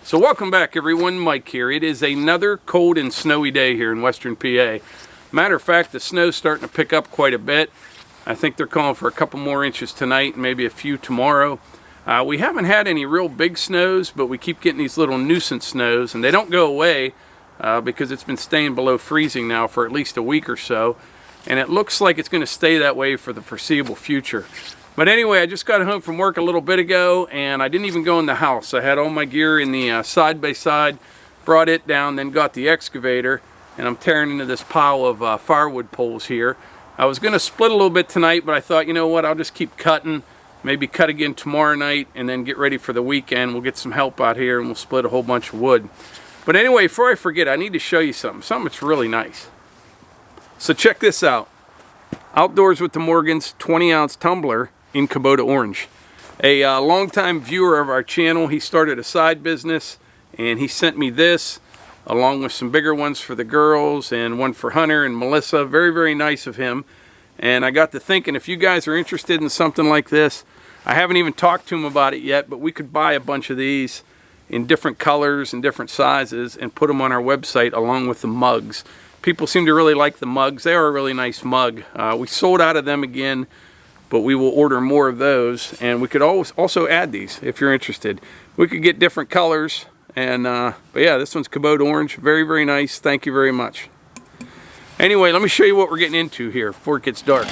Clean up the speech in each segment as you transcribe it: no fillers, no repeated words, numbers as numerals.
So welcome back everyone, Mike here. It is another cold and snowy day here in western PA. Matter of fact, the snow's starting to pick up quite a bit. I think they're calling for a couple more inches tonight, maybe a few tomorrow. We haven't had any real big snows, but we keep getting these little nuisance snows, and they don't go away because it's been staying below freezing now for at least a week or so. And it looks like it's going to stay that way for the foreseeable future. But anyway, I just got home from work a little bit ago, and I didn't even go in the house. I had all my gear in the side-by-side, brought it down, then got the excavator, and I'm tearing into this pile of firewood poles here. I was going to split a little bit tonight, but I thought, you know what, I'll just keep cutting, maybe cut again tomorrow night, and then get ready for the weekend. We'll get some help out here, and we'll split a whole bunch of wood. But anyway, before I forget, I need to show you something that's really nice. So check this out. Outdoors with the Morgans 20-ounce tumbler in Kubota orange. A longtime viewer of our channel. He started a side business and he sent me this along with some bigger ones for the girls and one for Hunter and Melissa. Very, very nice of him. And I got to thinking, if you guys are interested in something like this, I haven't even talked to him about it yet, but we could buy a bunch of these in different colors and different sizes and put them on our website along with the mugs. People seem to really like the mugs. They are a really nice mug. We sold out of them again, but we will order more of those, and we could always also add these if you're interested. We could get different colors, and but yeah, this one's Kubota orange. Very, very nice. Thank you very much. Anyway, let me show you what we're getting into here before it gets dark.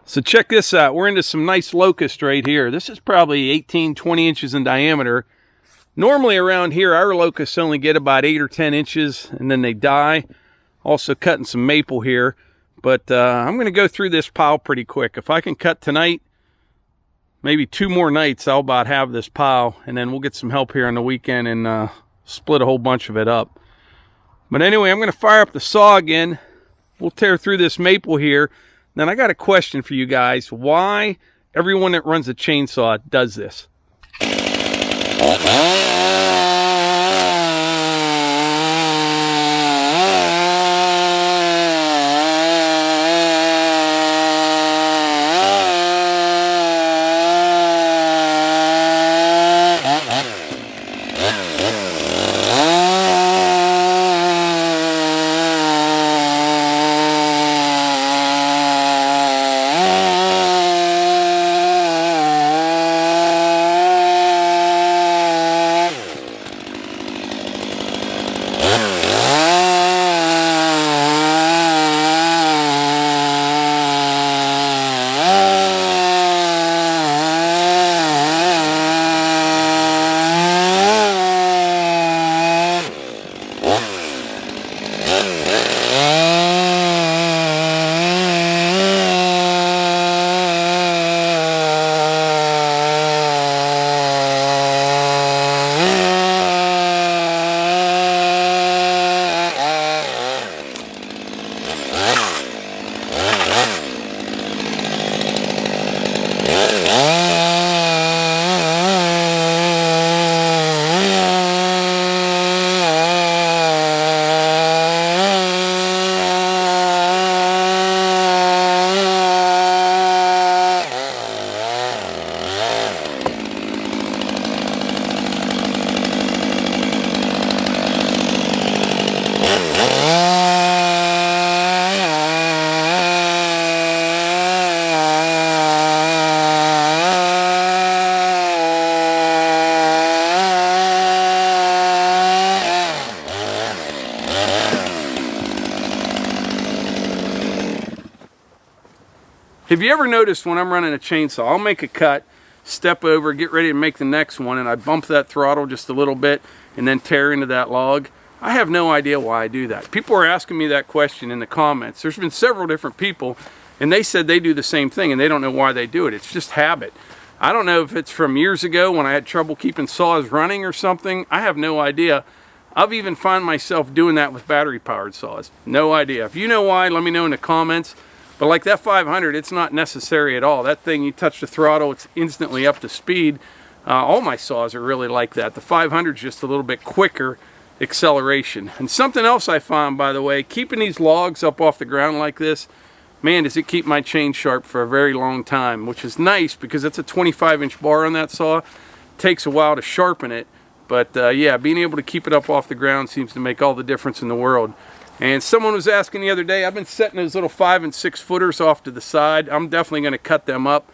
So check this out. We're into some nice locust right here. This is probably 18, 20 inches in diameter. Normally around here, our locusts only get about 8 or 10 inches and then they die. Also cutting some maple here. But I'm going to go through this pile pretty quick. If I can cut tonight, maybe 2 more nights, I'll about have this pile. And then we'll get some help here on the weekend and split a whole bunch of it up. But anyway, I'm going to fire up the saw again. We'll tear through this maple here. Then I got a question for you guys. Why everyone that runs a chainsaw does this? Have you ever noticed when I'm running a chainsaw, I'll make a cut, step over, get ready to make the next one, and I bump that throttle just a little bit and then tear into that log? I have no idea why I do that. People are asking me that question in the comments. There's been several different people, and they said they do the same thing, and they don't know why they do it. It's just habit. I don't know if it's from years ago when I had trouble keeping saws running or something. I have no idea. I've even found myself doing that with battery-powered saws. No idea. If you know why, let me know in the comments. But like that 500, it's not necessary at all. That thing, you touch the throttle, it's instantly up to speed. All my saws are really like that. The 500 is just a little bit quicker acceleration. And something else I found, by the way, keeping these logs up off the ground like this, man, does it keep my chain sharp for a very long time, which is nice because it's a 25-inch bar on that saw. takes a while to sharpen it. But yeah, being able to keep it up off the ground seems to make all the difference in the world. And someone was asking the other day, I've been setting those little 5 and 6 footers off to the side. I'm definitely going to cut them up.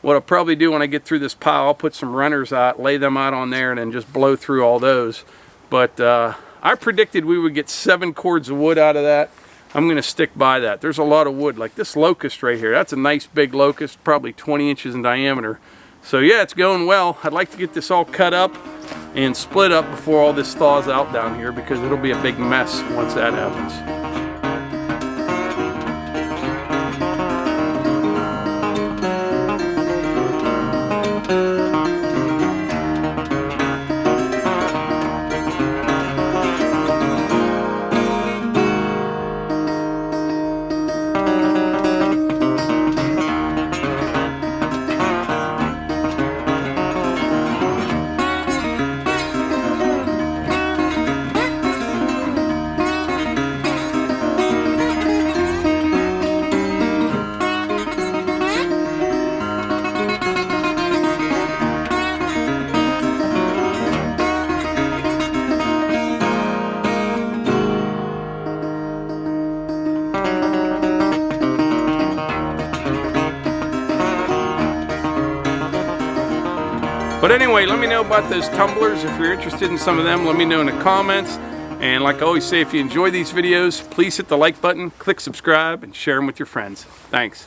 What I'll probably do when I get through this pile, I'll put some runners out, lay them out on there, and then just blow through all those. But I predicted we would get 7 cords of wood out of that. I'm going to stick by that. There's a lot of wood, like this locust right here. That's a nice big locust, probably 20 inches in diameter. So yeah, it's going well. I'd like to get this all cut up and split up before all this thaws out down here, because it'll be a big mess once that happens. But anyway, let me know about those tumblers. If you're interested in some of them, let me know in the comments. And like I always say, if you enjoy these videos, please hit the like button, click subscribe, and share them with your friends. Thanks.